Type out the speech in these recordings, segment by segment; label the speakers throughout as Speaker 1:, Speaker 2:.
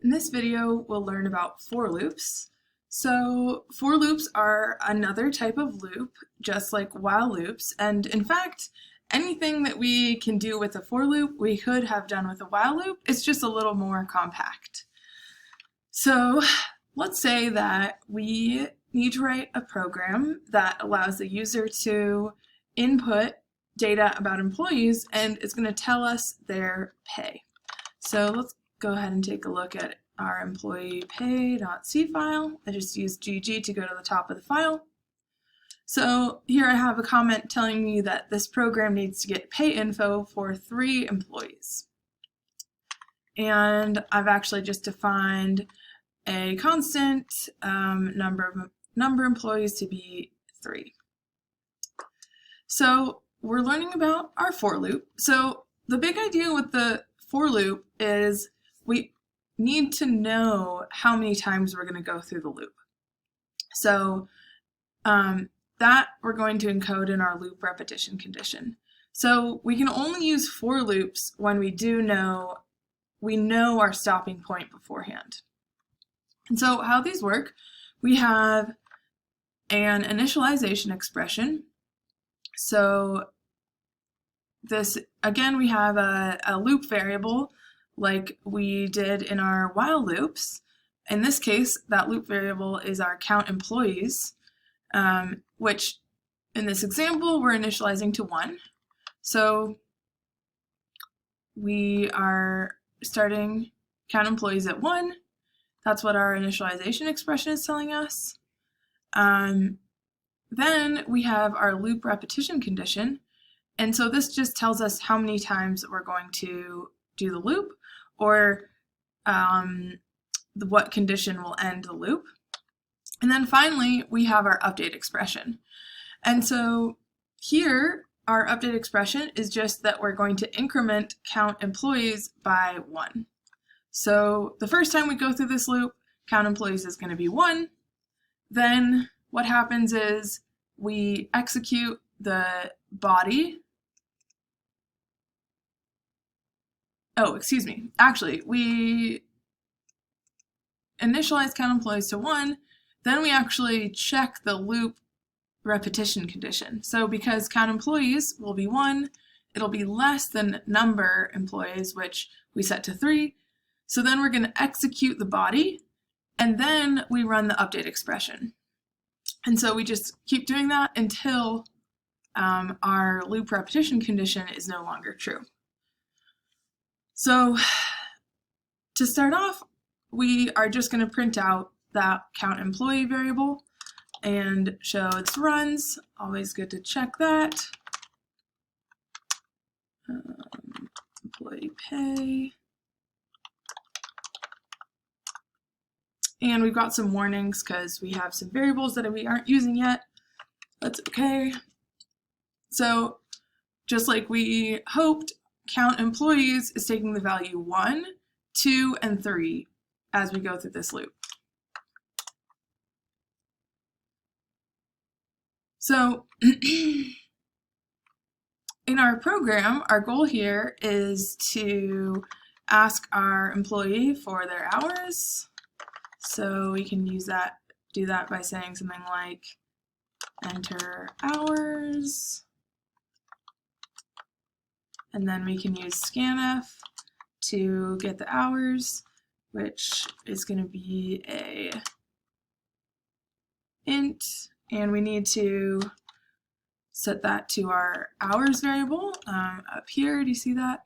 Speaker 1: In this video, we'll learn about for loops. So for loops are another type of loop, just like while loops, and in fact, anything that we can do with a for loop, we could have done with a while loop. It's just a little more compact. So let's say that we need to write a program that allows the user to input data about employees, and it's going to tell us their pay. So let's go ahead and take a look at our employee pay.c file. I just used GG to go to the top of the file. So here I have a comment telling me that this program needs to get pay info for 3 employees. And I've actually just defined a constant number employees to be 3. So we're learning about our for loop. So the big idea with the for loop is we need to know how many times we're going to go through the loop. So that we're going to encode in our loop repetition condition. So we can only use for loops when we know our stopping point beforehand. And so how these work, we have an initialization expression. So this, again, we have a loop variable like we did in our while loops. In this case, that loop variable is our count employees, which in this example, we're initializing to 1. So we are starting count employees at 1. That's what our initialization expression is telling us. Then we have our loop repetition condition. And so this just tells us how many times we're going to do the loop, or what condition will end the loop. And then finally, we have our update expression. And so here, our update expression is just that we're going to increment count employees by 1. So the first time we go through this loop, count employees is going to be 1. Then what happens is we execute the body. Oh, excuse me. Actually, we initialize count employees to 1, then we actually check the loop repetition condition. So because count employees will be 1, it'll be less than number employees, which we set to 3. So then we're going to execute the body, and then we run the update expression. And so we just keep doing that until our loop repetition condition is no longer true. So to start off, we are just going to print out that count employee variable and show its runs. Always good to check that. Employee pay. And we've got some warnings because we have some variables that we aren't using yet. That's okay. So just like we hoped, count employees is taking the value 1, 2, and 3 as we go through this loop. So in our program, our goal here is to ask our employee for their hours. So we can do that by saying something like enter hours. And then we can use scanf to get the hours, which is going to be a int, and we need to set that to our hours variable up here. Do you see that?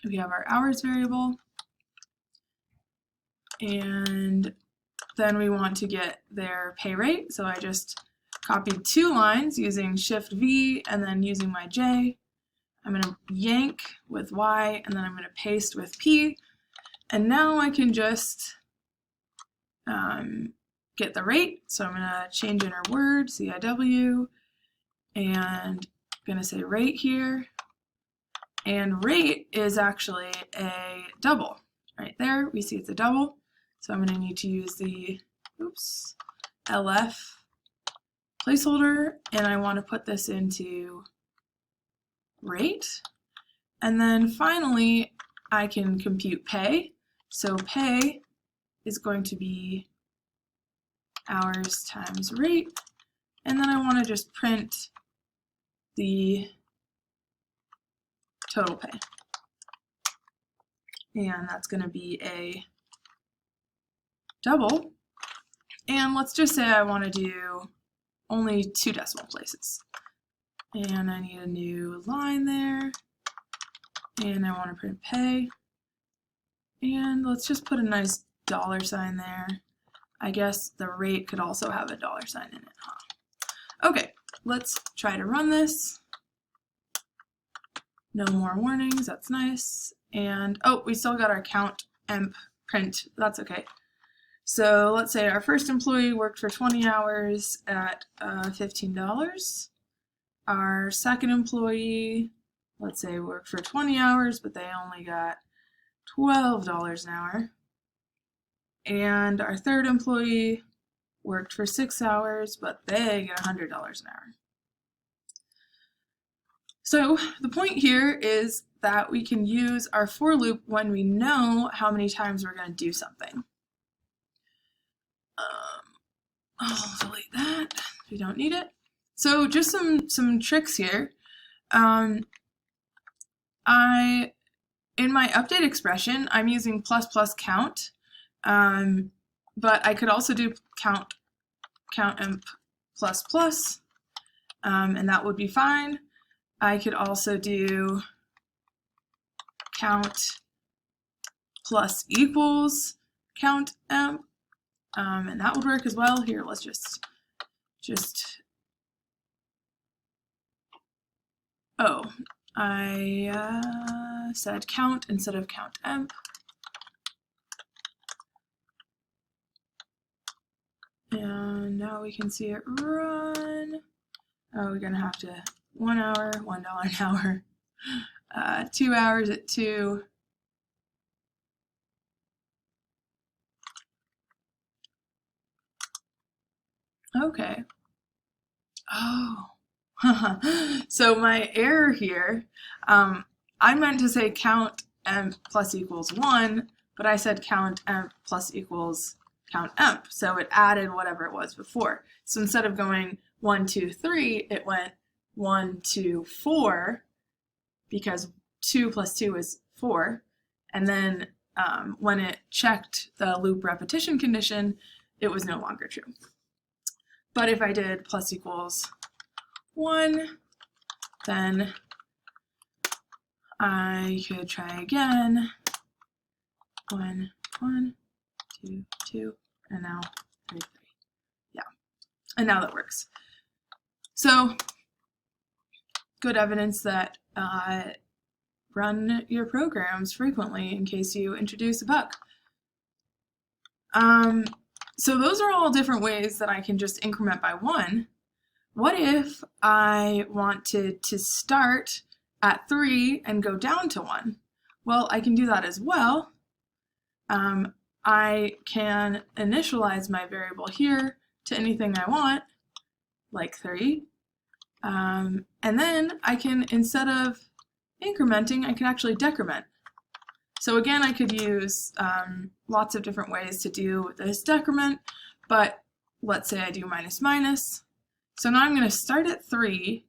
Speaker 1: We have our hours variable, and then we want to get their pay rate. So I just copied 2 lines using Shift V and then using my J. I'm going to yank with Y, and then I'm going to paste with P. And now I can just get the rate. So I'm going to change in our word, CIW, and I'm going to say rate here. And rate is actually a double. Right there, we see it's a double. So I'm going to need to use the LF placeholder, and I want to put this into rate. And then finally, I can compute pay. So pay is going to be hours times rate, and then I want to just print the total pay. And that's going to be a double. And let's just say I want to do only 2 decimal places. And I need a new line there. And I want to print pay. And let's just put a nice $sign there. I guess the rate could also have a $sign in it, huh? Okay, let's try to run this. No more warnings, that's nice. And, oh, we still got our count emp print, that's okay. So let's say our first employee worked for 20 hours at $15. Our second employee, let's say, worked for 20 hours, but they only got $12 an hour. And our third employee worked for 6 hours, but they get $100 an hour. So the point here is that we can use our for loop when we know how many times we're going to do something. I'll delete that. We don't need it. So just some tricks here. In my update expression, I'm using ++ count, but I could also do count emp ++, and that would be fine. I could also do count plus equals count emp, and that would work as well. Here, let's just oh, I said count instead of count emp. And now we can see it run. Oh, we're gonna have to 1 hour, $1 an hour, 2 hours at 2. Okay. Oh. So my error here, I meant to say count emp plus equals 1, but I said count emp plus equals count emp. So it added whatever it was before. So instead of going 1, 2, 3, it went 1, 2, 4, because 2 plus 2 is 4. And then when it checked the loop repetition condition, it was no longer true. But if I did plus equals 1, then I could try again. 1, 1, 2, 2, and now 3, 3. Yeah, and now that works. So, good evidence that run your programs frequently in case you introduce a bug. So those are all different ways that I can just increment by 1. What if I wanted to start at 3 and go down to 1? Well, I can do that as well. I can initialize my variable here to anything I want, like 3. And then I can, instead of incrementing, I can actually decrement. So again, I could use lots of different ways to do this decrement, but let's say I do minus minus. So now I'm going to start at 3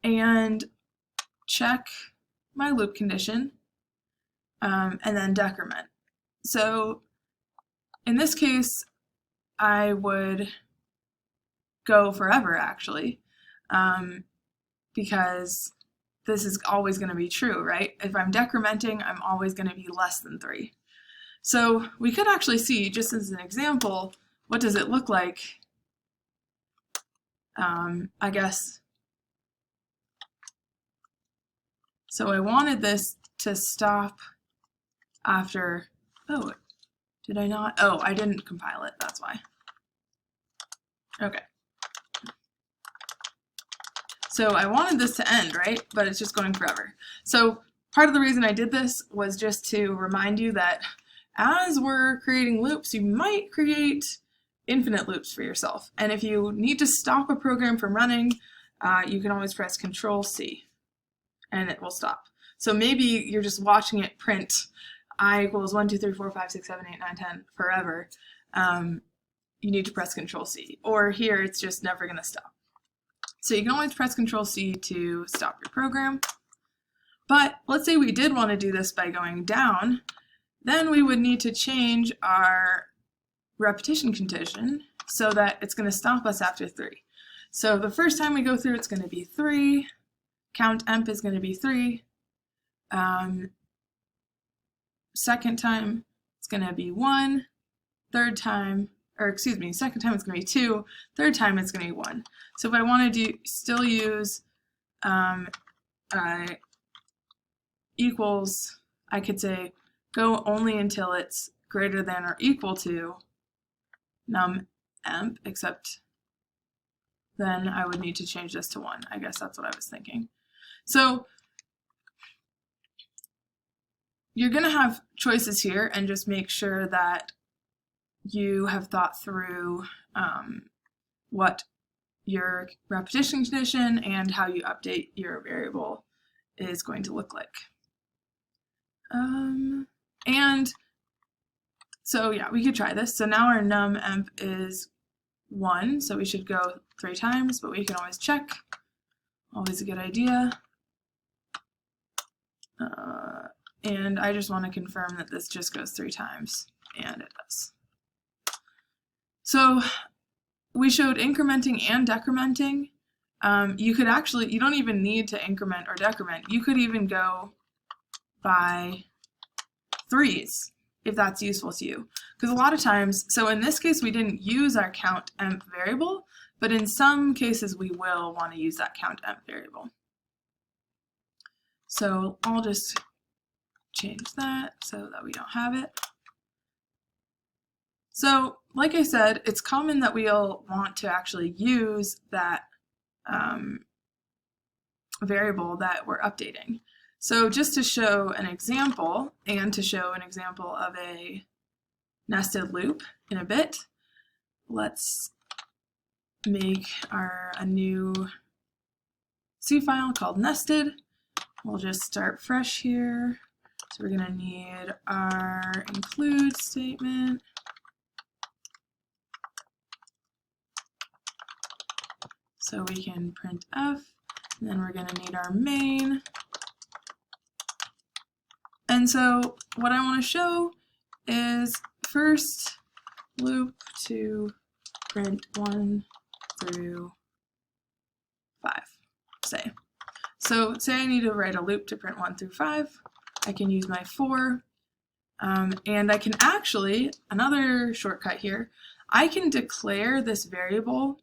Speaker 1: and check my loop condition, and then decrement. So in this case, I would go forever actually, because this is always going to be true, right? If I'm decrementing, I'm always going to be less than 3. So we could actually see, just as an example, what does it look like? I guess. So I wanted this to stop after, oh, did I not? Oh, I didn't compile it, that's why. Okay. So I wanted this to end, right? But it's just going forever. So part of the reason I did this was just to remind you that as we're creating loops, you might create infinite loops for yourself. And if you need to stop a program from running, you can always press Control-C and it will stop. So maybe you're just watching it print I equals 1, 2, 3, 4, 5, 6, 7, 8, 9, 10 forever, you need to press Control C. Or here, it's just never going to stop. So you can always press Control C to stop your program. But let's say we did want to do this by going down, then we would need to change our repetition condition so that it's going to stop us after 3. So the first time we go through, it's going to be 3. Count emp is going to be 3. Second time, it's going to be 1. Third time, or excuse me, second time it's going to be 2. Third time it's going to be 1. So if I want to still use equals, I could say go only until it's greater than or equal to num emp, except then I would need to change this to 1. I guess that's what I was thinking. So you're going to have choices here, and just make sure that you have thought through what your repetition condition and how you update your variable is going to look like. And so yeah, we could try this. So now our num emp is 1, so we should go 3 times, but we can always check. Always a good idea. And I just want to confirm that this just goes 3 times, and it does. So we showed incrementing and decrementing. You could actually, you don't even need to increment or decrement. You could even go by 3s if that's useful to you. Because a lot of times, so in this case we didn't use our count emp variable, but in some cases we will want to use that count emp variable. So I'll just change that so that we don't have it. So like I said, it's common that we'll want to actually use that variable that we're updating. So just to show an example, and to show an example of a nested loop in a bit, let's make a new C file called nested. We'll just start fresh here. So we're going to need our include statement. So we can print f, and then we're going to need our main. And so what I want to show is first loop to print 1 through 5, say. So say I need to write a loop to print 1 through 5. I can use my for, and I can actually, another shortcut here, I can declare this variable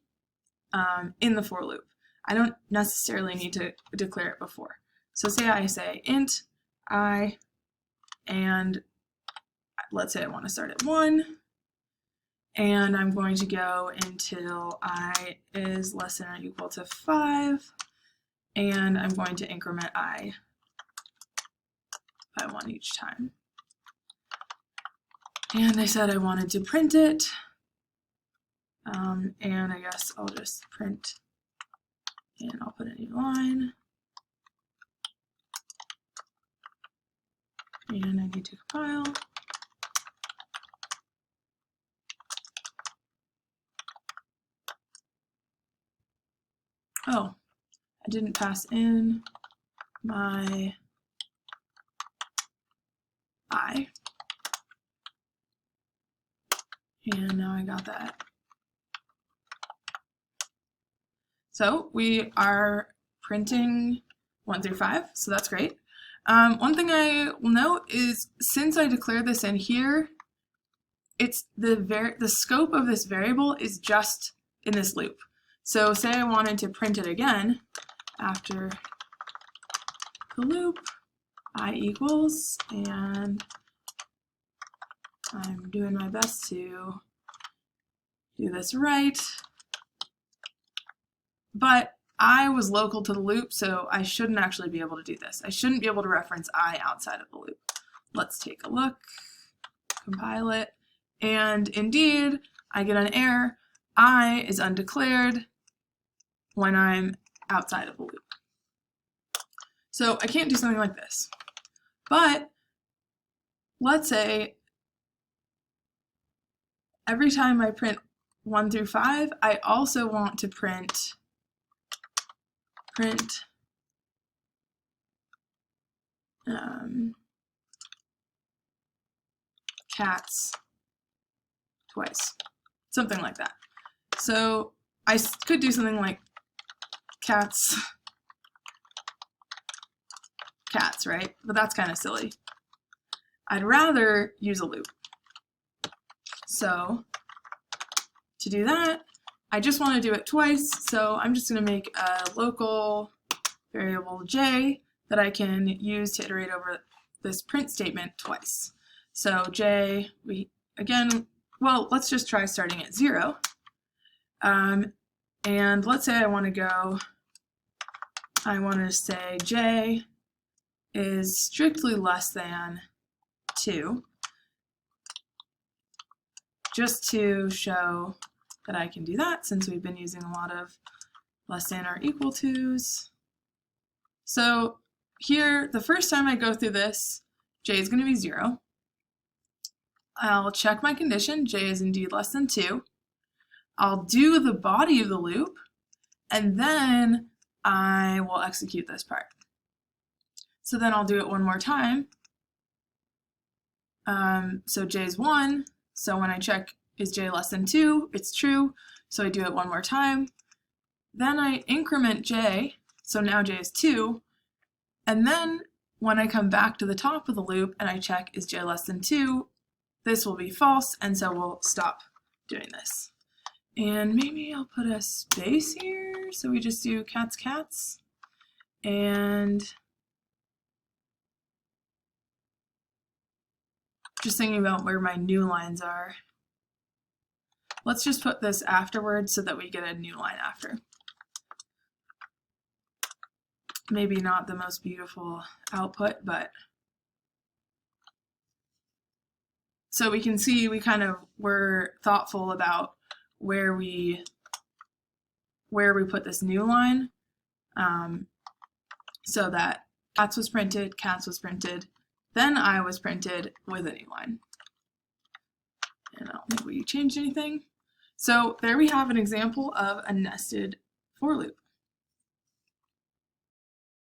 Speaker 1: in the for loop. I don't necessarily need to declare it before. So say I say int I, and let's say I want to start at 1, and I'm going to go until I is less than or equal to 5, and I'm going to increment I by 1 each time. And I said I wanted to print it, and I guess I'll just print, and I'll put a new line, and I need to compile. Oh, I didn't pass in my I, and now I got that. So we are printing 1 through 5, so that's great. One thing I will note is since I declare this in here, it's the scope of this variable is just in this loop. So say I wanted to print it again after the loop, I equals, and I'm doing my best to do this right, but I was local to the loop, so I shouldn't actually be able to do this. I shouldn't be able to reference I outside of the loop. Let's take a look, compile it, and indeed, I get an error. I is undeclared when I'm outside of the loop. So I can't do something like this. But let's say every time I print 1 through 5, I also want to print cats twice, something like that. So I could do something like cats, right? But that's kind of silly. I'd rather use a loop. So to do that, I just want to do it twice, so I'm just going to make a local variable j that I can use to iterate over this print statement twice. So j, let's just try starting at 0. And let's say I want to say j is strictly less than 2, just to show that I can do that, since we've been using a lot of less than or equal to's. So here, the first time I go through this, j is going to be 0. I'll check my condition, j is indeed less than 2. I'll do the body of the loop, and then I will execute this part. So then I'll do it one more time. So j is 1, so when I check is j less than 2, it's true, so I do it one more time. Then I increment j, so now j is 2, and then when I come back to the top of the loop and I check is j less than 2, this will be false, and so we'll stop doing this. And maybe I'll put a space here, so we just do cats, and just thinking about where my new lines are. Let's just put this afterwards so that we get a new line after. Maybe not the most beautiful output, but so we can see we kind of were thoughtful about where we put this new line, so that cats was printed, then I was printed with a new line. And I don't think we changed anything. So there we have an example of a nested for loop.